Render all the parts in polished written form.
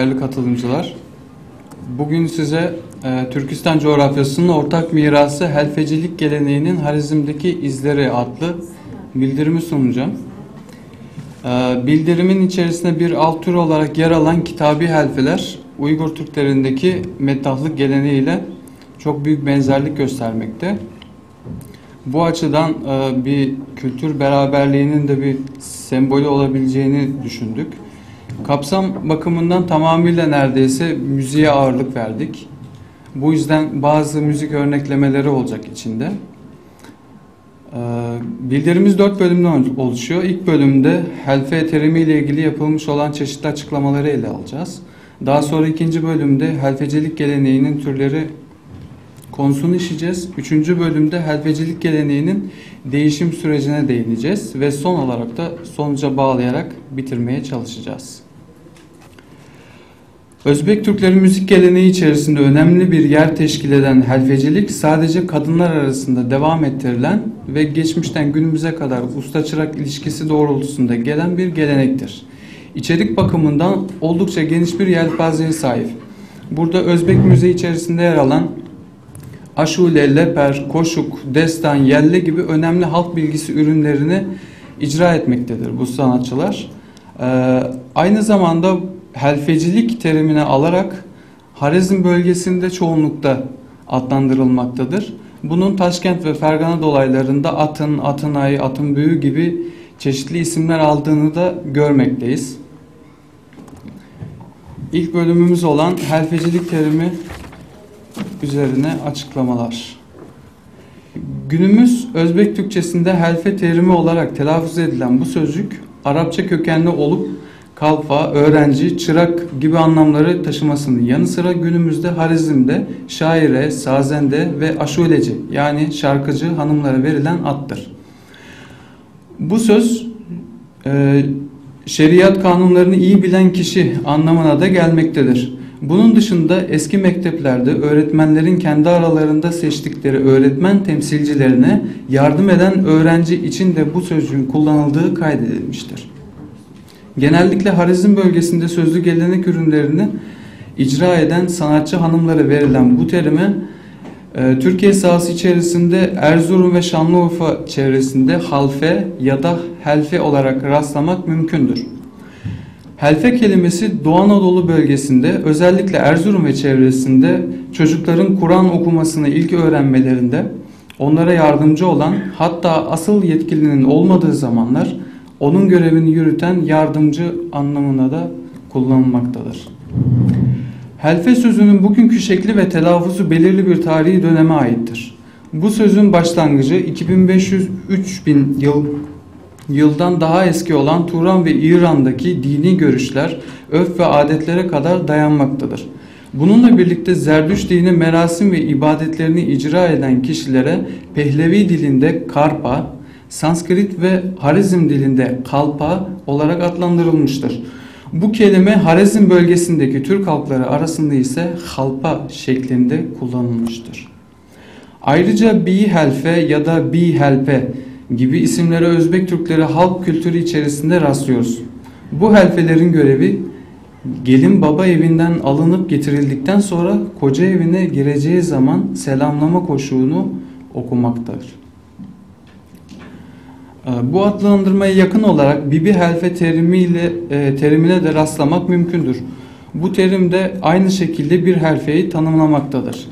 değerli katılımcılar. Bugün size Türkistan coğrafyasının ortak mirası helfecilik geleneğinin Harizm'deki izleri adlı bildirimi sunacağım. Bildirimin içerisinde bir alt tür olarak yer alan kitabi helfeler, Uygur Türklerindeki meddahlık geleneğiyle çok büyük benzerlik göstermekte. Bu açıdan bir kültür beraberliğinin de bir sembolü olabileceğini düşündük. Kapsam bakımından tamamıyla neredeyse müziğe ağırlık verdik. Bu yüzden bazı müzik örneklemeleri olacak içinde. Bildirimiz 4 bölümden oluşuyor. İlk bölümde helfe terimiyle ilgili yapılmış olan çeşitli açıklamaları ele alacağız. Daha sonra ikinci bölümde helfecilik geleneğinin türleri konusunu işleyeceğiz. Üçüncü bölümde helfecilik geleneğinin değişim sürecine değineceğiz ve son olarak da sonuca bağlayarak bitirmeye çalışacağız. Özbek Türkleri müzik geleneği içerisinde önemli bir yer teşkil eden helfecilik sadece kadınlar arasında devam ettirilen ve geçmişten günümüze kadar usta-çırak ilişkisi doğrultusunda gelen bir gelenektir. İçerik bakımından oldukça geniş bir yelpazeye sahip. Burada Özbek müziği içerisinde yer alan aşule, leper, koşuk, destan, yelle gibi önemli halk bilgisi ürünlerini icra etmektedir bu sanatçılar. Aynı zamanda helfecilik terimini alarak Harizm bölgesinde çoğunlukta adlandırılmaktadır. Bunun Taşkent ve Fergana dolaylarında Atın, Atınay, Atınbüyü gibi çeşitli isimler aldığını da görmekteyiz. İlk bölümümüz olan helfecilik terimi üzerine açıklamalar. Günümüz Özbek Türkçesinde helfe terimi olarak telaffuz edilen bu sözcük Arapça kökenli olup kalfa, öğrenci, çırak gibi anlamları taşımasının yanı sıra günümüzde Harizm'de şaire, sazende ve aşuleci yani şarkıcı hanımlara verilen addır. Bu söz şeriat kanunlarını iyi bilen kişi anlamına da gelmektedir. Bunun dışında eski mekteplerde öğretmenlerin kendi aralarında seçtikleri öğretmen temsilcilerine yardım eden öğrenci için de bu sözcüğün kullanıldığı kaydedilmiştir. Genellikle Harizm bölgesinde sözlü gelenek ürünlerini icra eden sanatçı hanımlara verilen bu terime Türkiye sahası içerisinde Erzurum ve Şanlıurfa çevresinde halfe ya da helfe olarak rastlamak mümkündür. Helfe kelimesi Doğu Anadolu bölgesinde özellikle Erzurum ve çevresinde çocukların Kur'an okumasını ilk öğrenmelerinde onlara yardımcı olan, hatta asıl yetkilinin olmadığı zamanlar onun görevini yürüten yardımcı anlamına da kullanılmaktadır. Helfe sözünün bugünkü şekli ve telaffuzu belirli bir tarihi döneme aittir. Bu sözün başlangıcı 2500-3000 yıldan daha eski olan Turan ve İran'daki dini görüşler, örf ve adetlere kadar dayanmaktadır. Bununla birlikte Zerdüşt dini merasim ve ibadetlerini icra eden kişilere Pehlevi dilinde Karpa, Sanskrit ve Harizm dilinde Kalpa olarak adlandırılmıştır. Bu kelime Harizm bölgesindeki Türk halkları arasında ise Halpa şeklinde kullanılmıştır. Ayrıca Bi-Helfe ya da Bi-Helpe gibi isimlere Özbek Türkleri halk kültürü içerisinde rastlıyoruz. Bu helfelerin görevi gelin baba evinden alınıp getirildikten sonra koca evine gireceği zaman selamlama koşuğunu okumaktadır. Bu adlandırmaya yakın olarak Bibi Helfe terimine de rastlamak mümkündür. Bu terim de aynı şekilde bir helfeyi tanımlamaktadır.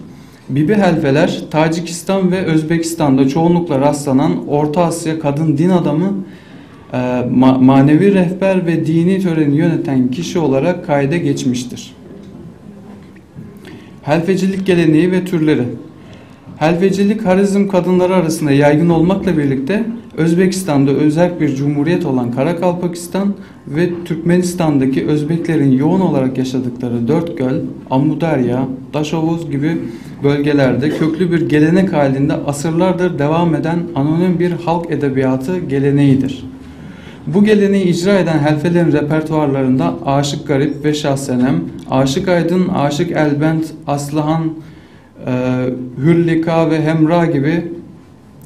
Bibi helfeler Tacikistan ve Özbekistan'da çoğunlukla rastlanan Orta Asya kadın din adamı, manevi rehber ve dini töreni yöneten kişi olarak kayda geçmiştir. Helfecilik geleneği ve türleri. Helfecilik Harizm kadınları arasında yaygın olmakla birlikte Özbekistan'da özel bir cumhuriyet olan Karakalpakistan ve Türkmenistan'daki Özbeklerin yoğun olarak yaşadıkları Dörtgöl, Amudarya, Daşovuz gibi bölgelerde köklü bir gelenek halinde asırlardır devam eden anonim bir halk edebiyatı geleneğidir. Bu geleneği icra eden helfelerin repertuarlarında Aşık Garip ve Şahsenem, Aşık Aydın, Aşık Elbent, Aslıhan, Hüllika ve Hemra gibi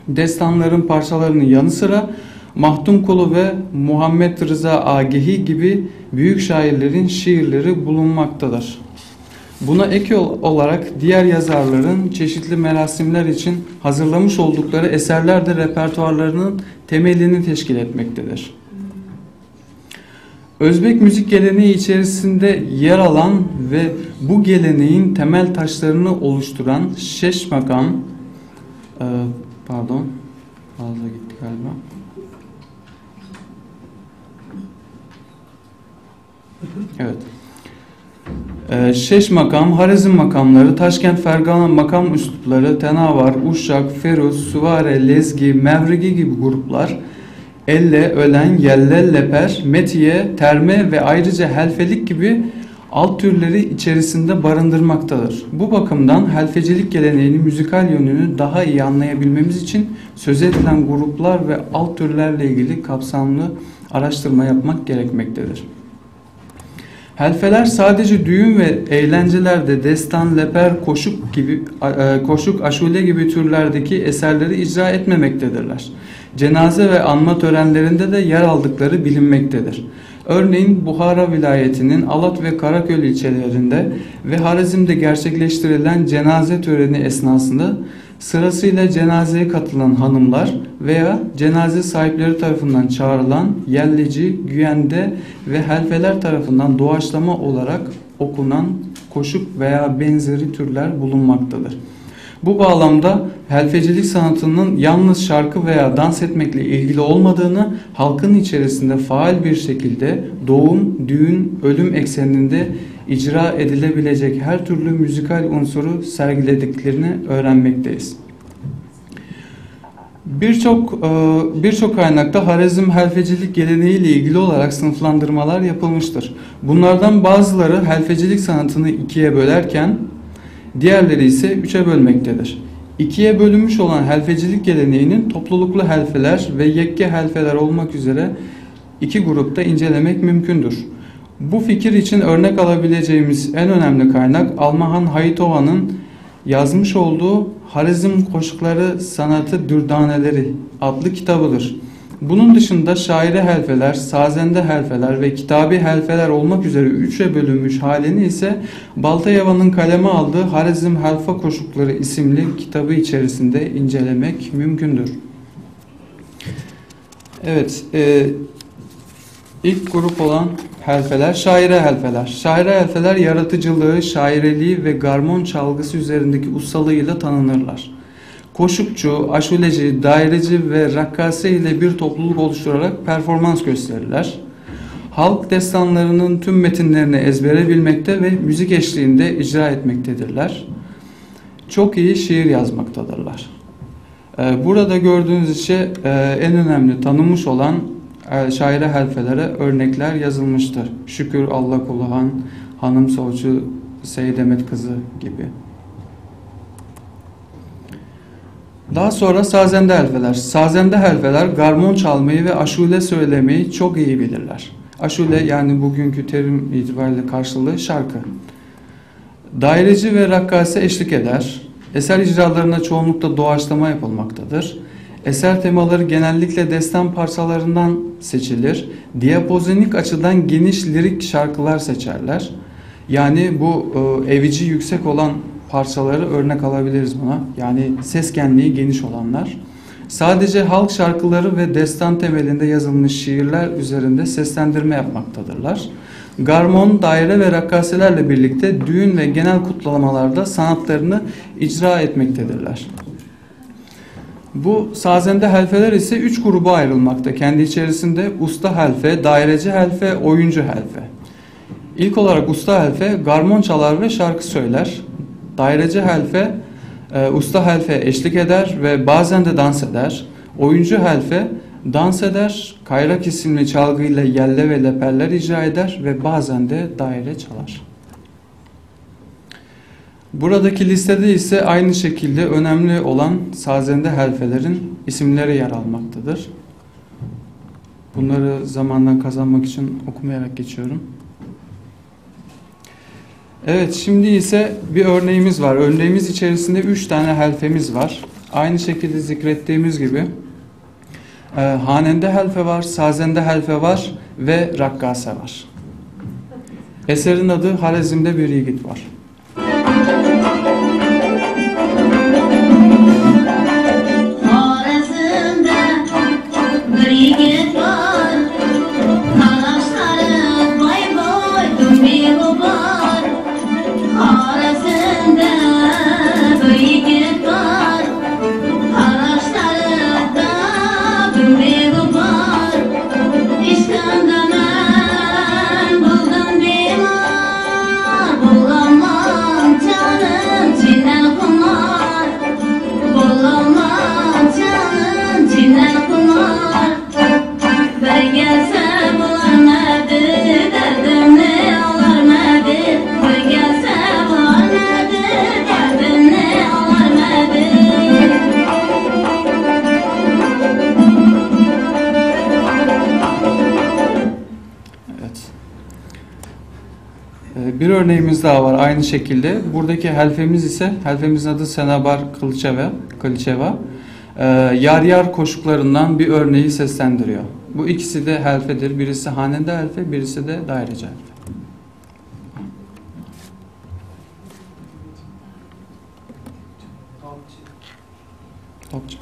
destanların parçalarının yanı sıra Mahtumkulu ve Muhammed Rıza Agehi gibi büyük şairlerin şiirleri bulunmaktadır. Buna ek olarak diğer yazarların çeşitli merasimler için hazırlamış oldukları eserler de repertuarlarının temelini teşkil etmektedir. Özbek müzik geleneği içerisinde yer alan ve bu geleneğin temel taşlarını oluşturan şeş makam, fazla gitti galiba. Evet. Şeş makam, Harizm makamları, Taşkent Fergana makam üslupları, Tenavar, Uşak, Feruz, Suvare, Lezgi, Mevrigi gibi gruplar Elle, Ölen, Yelle, Leper, Metiye, Terme ve ayrıca helfelik gibi alt türleri içerisinde barındırmaktadır. Bu bakımdan helfecilik geleneğinin müzikal yönünü daha iyi anlayabilmemiz için söz edilen gruplar ve alt türlerle ilgili kapsamlı araştırma yapmak gerekmektedir. Helfeler sadece düğün ve eğlencelerde destan, leper, koşuk, aşule gibi türlerdeki eserleri icra etmemektedirler. Cenaze ve anma törenlerinde de yer aldıkları bilinmektedir. Örneğin Buhara vilayetinin Alat ve Karaköy ilçelerinde ve Harizm'de gerçekleştirilen cenaze töreni esnasında sırasıyla cenazeye katılan hanımlar veya cenaze sahipleri tarafından çağrılan yelleci, güyende ve helfeler tarafından doğaçlama olarak okunan koşuk veya benzeri türler bulunmaktadır. Bu bağlamda helfecilik sanatının yalnız şarkı veya dans etmekle ilgili olmadığını, halkın içerisinde faal bir şekilde doğum, düğün, ölüm ekseninde icra edilebilecek her türlü müzikal unsuru sergilediklerini öğrenmekteyiz. Birçok kaynakta Harizm helfecilik geleneği ile ilgili olarak sınıflandırmalar yapılmıştır. Bunlardan bazıları helfecilik sanatını ikiye bölerken diğerleri ise üçe bölmektedir. İkiye bölünmüş olan helfecilik geleneğinin topluluklu helfeler ve yekke helfeler olmak üzere iki grupta incelemek mümkündür. Bu fikir için örnek alabileceğimiz en önemli kaynak Almahan Hayitova'nın yazmış olduğu Harizm Koşukları Sanatı Dürdaneleri adlı kitabıdır. Bunun dışında şaire helfeler, sazende helfeler ve kitabi helfeler olmak üzere üçe bölünmüş halini ise Baltayeva'nın kaleme aldığı Harizm Helfa Koşukları isimli kitabı içerisinde incelemek mümkündür. Evet, ilk grup olan helfeler, şaire helfeler. Şaire helfeler yaratıcılığı, şaireliği ve garmon çalgısı üzerindeki ustalığıyla tanınırlar. Koşukçu, aşuleci, daireci ve rakkase ile bir topluluk oluşturarak performans gösterirler. Halk destanlarının tüm metinlerini ezbere bilmekte ve müzik eşliğinde icra etmektedirler. Çok iyi şiir yazmaktadırlar. Burada gördüğünüz için en önemli tanınmış olan şaire helfelere örnekler yazılmıştır. Şükür Allah Kulahan, Hanım Soğucu, Seydemet Kızı gibi. Daha sonra sazende helfeler. Sazende helfeler garmon çalmayı ve aşule söylemeyi çok iyi bilirler. Aşule yani bugünkü terim itibariyle karşılığı şarkı. Daireci ve rakkase eşlik eder. Eser icralarına çoğunlukla doğaçlama yapılmaktadır. Eser temaları genellikle destan parçalarından seçilir. Diapozonik açıdan geniş lirik şarkılar seçerler. Yani bu evici yüksek olan parçaları örnek alabiliriz buna. Yani ses genliği geniş olanlar. Sadece halk şarkıları ve destan temelinde yazılmış şiirler üzerinde seslendirme yapmaktadırlar. Garmon, daire ve rakkaselerle birlikte düğün ve genel kutlamalarda sanatlarını icra etmektedirler. Bu sazende helfeler ise 3 gruba ayrılmakta. Kendi içerisinde usta helfe, daireci helfe, oyuncu helfe. İlk olarak usta helfe garmon çalar ve şarkı söyler. Daireci helfe, usta helfe eşlik eder ve bazen de dans eder. Oyuncu helfe dans eder, kayrak isimli çalgıyla yelle ve leperler icra eder ve bazen de daire çalar. Buradaki listede ise aynı şekilde önemli olan sazende helfelerin isimleri yer almaktadır. Bunları zamandan kazanmak için okumayarak geçiyorum. Evet, şimdi ise bir örneğimiz var. Örneğimiz içerisinde 3 tane helfemiz var. Aynı şekilde zikrettiğimiz gibi Hanende helfe var, sazende helfe var ve rakkase var. Eserin adı Harazim'de bir yigit var. Bir örneğimiz daha var aynı şekilde. Buradaki helfemiz ise, helfemizin adı Senabar Kılıçeva. Yar yar koşuklarından bir örneği seslendiriyor. Bu ikisi de helfedir. Birisi hanende helfe, birisi de daireci helfe. Topçu.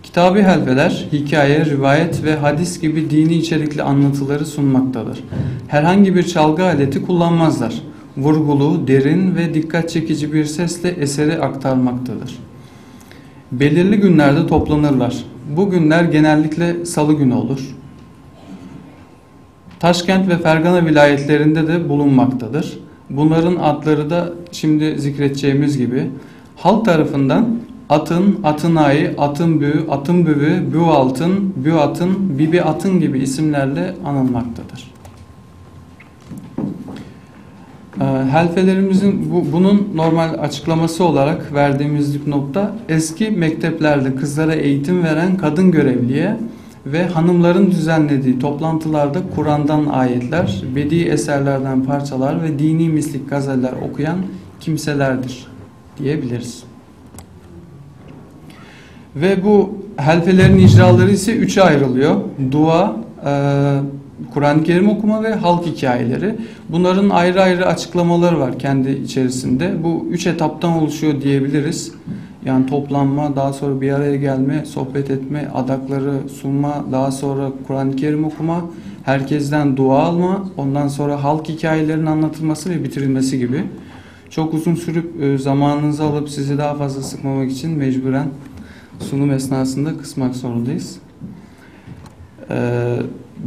Kitabi helfeler, hikaye, rivayet ve hadis gibi dini içerikli anlatıları sunmaktadır. Herhangi bir çalgı aleti kullanmazlar. Vurgulu, derin ve dikkat çekici bir sesle eseri aktarmaktadır. Belirli günlerde toplanırlar. Bu günler genellikle salı günü olur. Taşkent ve Fergana vilayetlerinde de bulunmaktadır. Bunların adları da şimdi zikredeceğimiz gibi halk tarafından atın, atınayı, atın büyü, atın büvü, bü altın, bü atın, bibi atın gibi isimlerle anılmaktadır. Helfelerimizin bunun normal açıklaması olarak verdiğimiz nokta eski mekteplerde kızlara eğitim veren kadın görevliye ve hanımların düzenlediği toplantılarda Kur'an'dan ayetler, bedi eserlerden parçalar ve dini mislik gazeller okuyan kimselerdir diyebiliriz. Ve bu helfelerin icraları ise üçe ayrılıyor. Dua, Kur'an-ı Kerim okuma ve halk hikayeleri. Bunların ayrı ayrı açıklamaları var kendi içerisinde. Bu üç etaptan oluşuyor diyebiliriz. Yani toplanma, daha sonra bir araya gelme, sohbet etme, adakları sunma, daha sonra Kur'an-ı Kerim okuma, herkesten dua alma, ondan sonra halk hikayelerinin anlatılması ve bitirilmesi gibi. Çok uzun sürüp zamanınızı alıp sizi daha fazla sıkmamak için mecburen sunum esnasında kısmak zorundayız.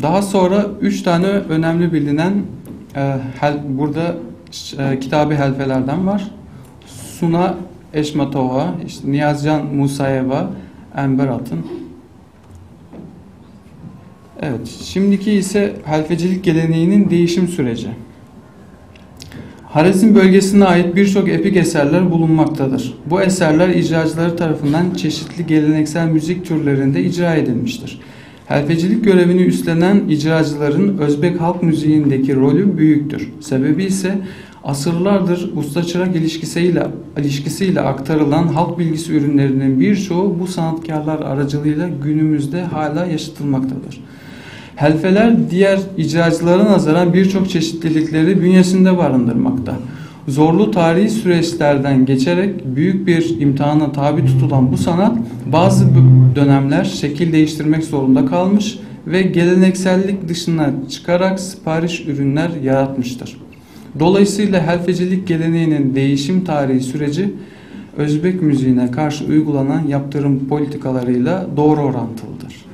Daha sonra 3 tane önemli bilinen burada kitabi helfelerden var. Suna Eşmatova, işte Niyazcan Musayeva, Enber Atın. Evet, şimdiki ise helfecilik geleneğinin değişim süreci. Harazim bölgesine ait birçok epik eserler bulunmaktadır. Bu eserler icracıları tarafından çeşitli geleneksel müzik türlerinde icra edilmiştir. Helfecilik görevini üstlenen icracıların Özbek halk müziğindeki rolü büyüktür. Sebebi ise asırlardır usta-çırak ilişkisiyle aktarılan halk bilgisi ürünlerinin birçoğu bu sanatkarlar aracılığıyla günümüzde hala yaşatılmaktadır. Helfeler diğer icracılara nazaran birçok çeşitlilikleri bünyesinde barındırmakta. Zorlu tarihi süreçlerden geçerek büyük bir imtihana tabi tutulan bu sanat bazı dönemler şekil değiştirmek zorunda kalmış ve geleneksellik dışına çıkarak sipariş ürünler yaratmıştır. Dolayısıyla helfecilik geleneğinin değişim tarihi süreci Özbek müziğine karşı uygulanan yaptırım politikalarıyla doğru orantılıdır.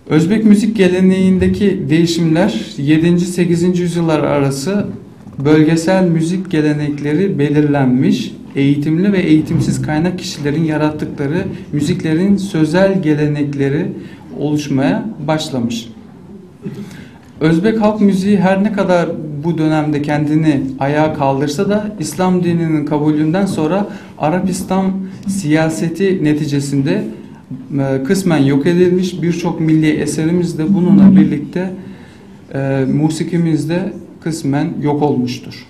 Özbek müzik geleneğindeki değişimler 7. 8. yüzyıllar arası bölgesel müzik gelenekleri belirlenmiş, eğitimli ve eğitimsiz kaynak kişilerin yarattıkları müziklerin sözel gelenekleri oluşmaya başlamış. Özbek halk müziği her ne kadar bu dönemde kendini ayağa kaldırsa da İslam dininin kabulünden sonra Arap İslam siyaseti neticesinde kısmen yok edilmiş, birçok milli eserimiz de bununla birlikte musikimiz de kısmen yok olmuştur.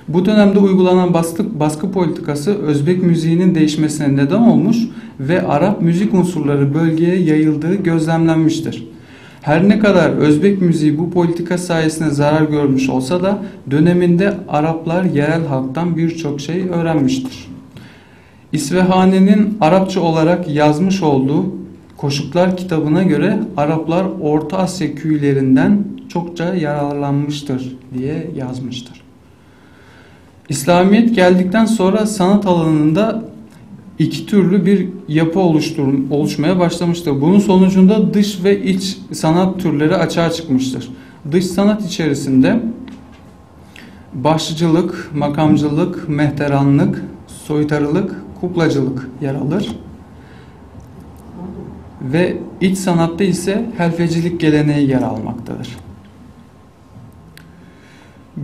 Bu dönemde uygulanan baskı politikası Özbek müziğinin değişmesine neden olmuş ve Arap müzik unsurları bölgeye yayıldığı gözlemlenmiştir. Her ne kadar Özbek müziği bu politika sayesinde zarar görmüş olsa da döneminde Araplar yerel halktan birçok şey öğrenmiştir. İsvehane'nin Arapça olarak yazmış olduğu Koşuklar kitabına göre Araplar Orta Asya küylerinden çokça yararlanmıştır diye yazmıştır. İslamiyet geldikten sonra sanat alanında iki türlü bir yapı oluşmaya başlamıştır. Bunun sonucunda dış ve iç sanat türleri açığa çıkmıştır. Dış sanat içerisinde başçılık, makamcılık, mehteranlık, soytarılık, kuklacılık yer alır. Ve iç sanatta ise helfecilik geleneği yer almaktadır.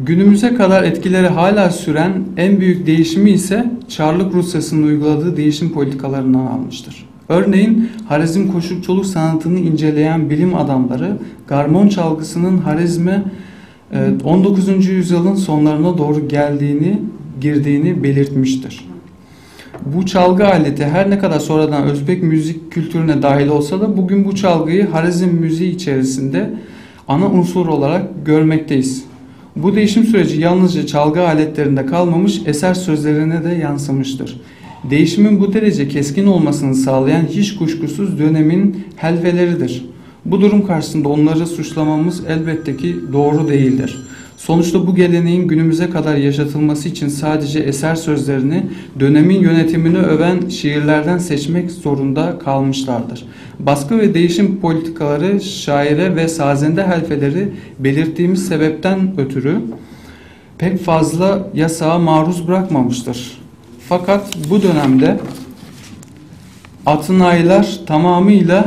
Günümüze kadar etkileri hala süren en büyük değişimi ise Çarlık Rusyası'nın uyguladığı değişim politikalarından almıştır. Örneğin Harizm koşukçuluk sanatını inceleyen bilim adamları garmon çalgısının Harizm'e 19. yüzyılın sonlarına doğru girdiğini belirtmiştir. Bu çalgı aleti her ne kadar sonradan Özbek müzik kültürüne dahil olsa da bugün bu çalgıyı Harizm müziği içerisinde ana unsur olarak görmekteyiz. Bu değişim süreci yalnızca çalgı aletlerinde kalmamış, eser sözlerine de yansımıştır. Değişimin bu derece keskin olmasını sağlayan hiç kuşkusuz dönemin helveleridir. Bu durum karşısında onları suçlamamız elbette ki doğru değildir. Sonuçta bu geleneğin günümüze kadar yaşatılması için sadece eser sözlerini, dönemin yönetimini öven şiirlerden seçmek zorunda kalmışlardır. Baskı ve değişim politikaları şaire ve sazende helfeleri belirttiğimiz sebepten ötürü pek fazla yasağa maruz bırakmamıştır. Fakat bu dönemde atınaylar tamamıyla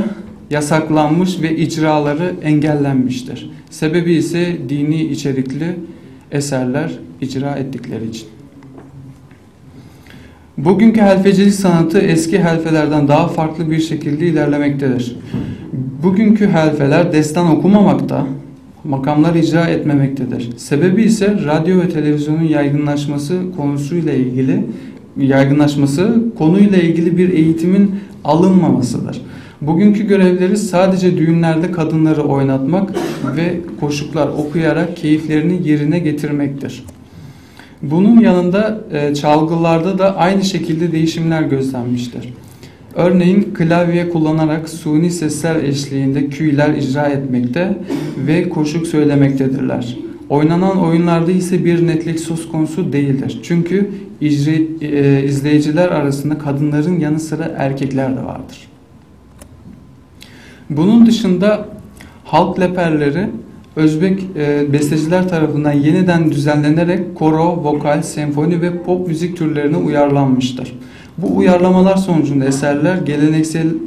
yasaklanmış ve icraları engellenmiştir. Sebebi ise dini içerikli eserler icra ettikleri için. Bugünkü helfecilik sanatı eski helfelerden daha farklı bir şekilde ilerlemektedir. Bugünkü helfeler destan okumamakta, makamlar icra etmemektedir. Sebebi ise radyo ve televizyonun yaygınlaşması konuyla ilgili bir eğitimin alınmamasıdır. Bugünkü görevleri sadece düğünlerde kadınları oynatmak ve koşuklar okuyarak keyiflerini yerine getirmektir. Bunun yanında çalgılarda da aynı şekilde değişimler gözlenmiştir. Örneğin klavye kullanarak suni sesler eşliğinde küyler icra etmekte ve koşuk söylemektedirler. Oynanan oyunlarda ise bir netlik söz konusu değildir. Çünkü izleyiciler arasında kadınların yanı sıra erkekler de vardır. Bunun dışında halk leperleri Özbek besteciler tarafından yeniden düzenlenerek koro, vokal, senfoni ve pop müzik türlerine uyarlanmıştır. Bu uyarlamalar sonucunda eserler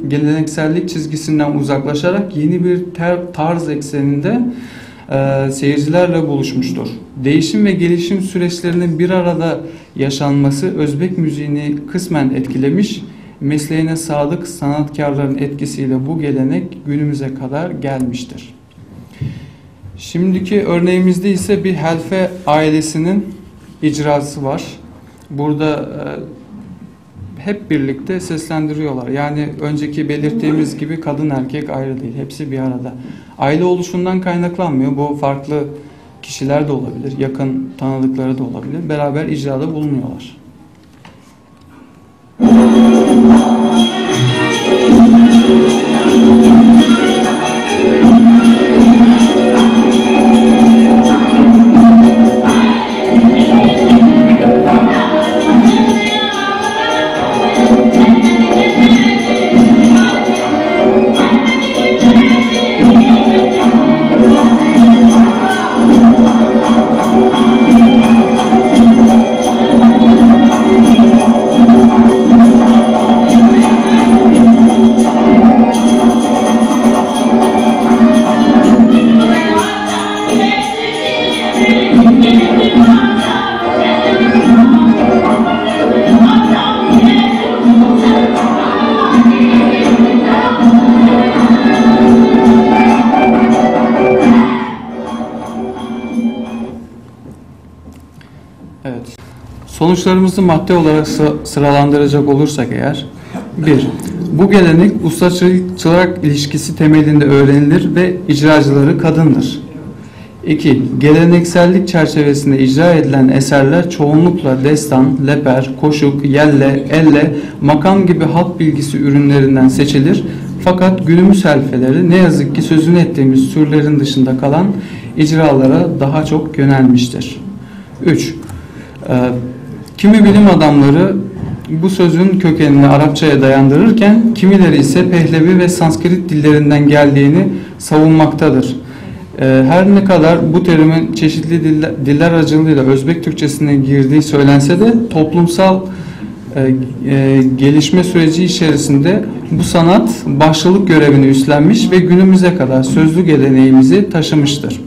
geleneksellik çizgisinden uzaklaşarak yeni bir tarz ekseninde seyircilerle buluşmuştur. Değişim ve gelişim süreçlerinin bir arada yaşanması Özbek müziğini kısmen etkilemiş, mesleğine sadık sanatkarların etkisiyle bu gelenek günümüze kadar gelmiştir. Şimdiki örneğimizde ise bir helfe ailesinin icrası var. Burada hep birlikte seslendiriyorlar. Yani önceki belirttiğimiz gibi kadın erkek ayrı değil. Hepsi bir arada. Aile oluşundan kaynaklanmıyor. Bu farklı kişiler de olabilir. Yakın tanıdıkları da olabilir. Beraber icrada bulunuyorlar. Evet. Sonuçlarımızı madde olarak sıralandıracak olursak eğer: 1. Bu gelenek usta-çırak ilişkisi temelinde öğrenilir ve icracıları kadındır. 2. Geleneksellik çerçevesinde icra edilen eserler çoğunlukla destan, leper, koşuk, yelle, elle, makam gibi halk bilgisi ürünlerinden seçilir. Fakat günümüz helfeleri ne yazık ki sözünü ettiğimiz türlerin dışında kalan icralara daha çok yönelmiştir. 3. Kimi bilim adamları bu sözün kökenini Arapçaya dayandırırken kimileri ise Pehlevi ve Sanskrit dillerinden geldiğini savunmaktadır. Her ne kadar bu terimin çeşitli diller aracılığıyla Özbek Türkçesine girdiği söylense de toplumsal gelişme süreci içerisinde bu sanat başlılık görevini üstlenmiş ve günümüze kadar sözlü geleneğimizi taşımıştır.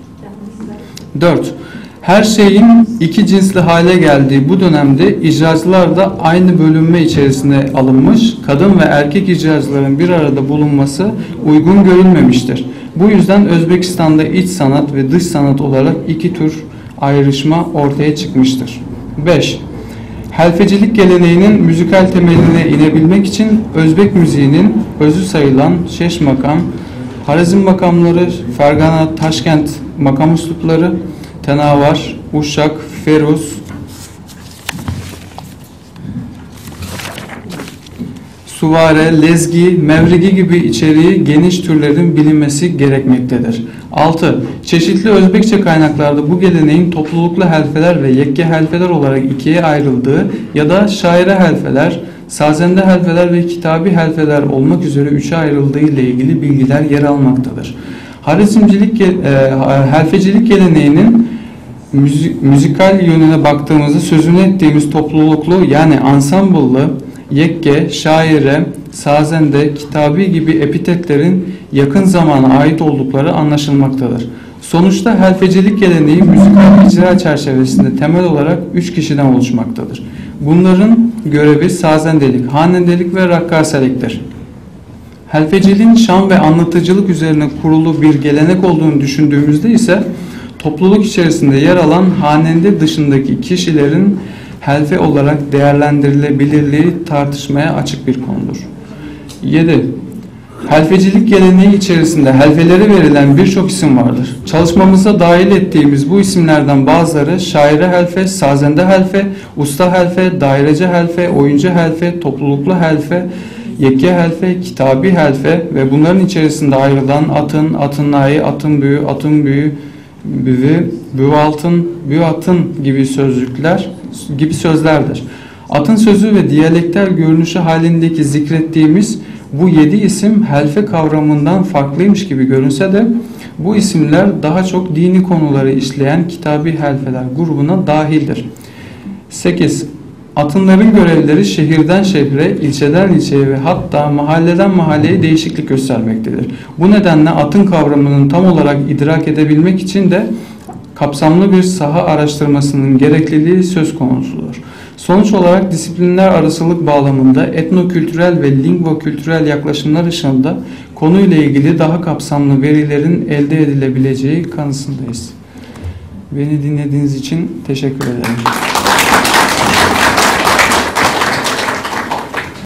4. Her şeyin iki cinsli hale geldiği bu dönemde icracılar da aynı bölünme içerisine alınmış, kadın ve erkek icracıların bir arada bulunması uygun görülmemiştir. Bu yüzden Özbekistan'da iç sanat ve dış sanat olarak iki tür ayrışma ortaya çıkmıştır. 5. Helfecilik geleneğinin müzikal temeline inebilmek için Özbek müziğinin özü sayılan şeş makam, Harizm makamları, Fergana, Taşkent makam üslupları, tenavar, uşak, feruz, suvare, lezgi, mevrigi gibi içeriği geniş türlerin bilinmesi gerekmektedir. 6. Çeşitli Özbekçe kaynaklarda bu geleneğin topluluklu helfeler ve yekke helfeler olarak ikiye ayrıldığı ya da şaire helfeler, sazende helfeler ve kitabi helfeler olmak üzere üçe ayrıldığı ile ilgili bilgiler yer almaktadır. Helfecilik geleneğinin müzikal yönüne baktığımızda sözünü ettiğimiz topluluklu yani ansambıllı, yekke, şaire, sazende, kitabi gibi epitetlerin yakın zamana ait oldukları anlaşılmaktadır. Sonuçta helfecilik geleneği müzikal icra çerçevesinde temel olarak 3 kişiden oluşmaktadır. Bunların görevi sazendelik, hanendelik ve rakkaseliktir. Helfeciliğin şan ve anlatıcılık üzerine kurulu bir gelenek olduğunu düşündüğümüzde ise topluluk içerisinde yer alan hanende dışındaki kişilerin helfe olarak değerlendirilebilirliği tartışmaya açık bir konudur. 7. Helfecilik geleneği içerisinde helfelere verilen birçok isim vardır. Çalışmamıza dahil ettiğimiz bu isimlerden bazıları şaire helfe, sazende helfe, usta helfe, daireci helfe, oyuncu helfe, topluluklu helfe, yekke helfe, kitabi helfe ve bunların içerisinde ayrılan atın, atınlayı, atın büyü, atın büyü, büvü, büvaltın, büatın gibi sözlerdir. Atın sözü ve diyalektal görünüşü halindeki zikrettiğimiz bu 7 isim helfe kavramından farklıymış gibi görünse de bu isimler daha çok dini konuları işleyen kitabi helfeler grubuna dahildir. 8. Atınların görevleri şehirden şehre, ilçeden ilçeye ve hatta mahalleden mahalleye değişiklik göstermektedir. Bu nedenle atın kavramının tam olarak idrak edebilmek için de kapsamlı bir saha araştırmasının gerekliliği söz konusudur. Sonuç olarak disiplinler arasılık bağlamında etnokültürel ve lingvokültürel yaklaşımlar ışığında konuyla ilgili daha kapsamlı verilerin elde edilebileceği kanısındayız. Beni dinlediğiniz için teşekkür ederim.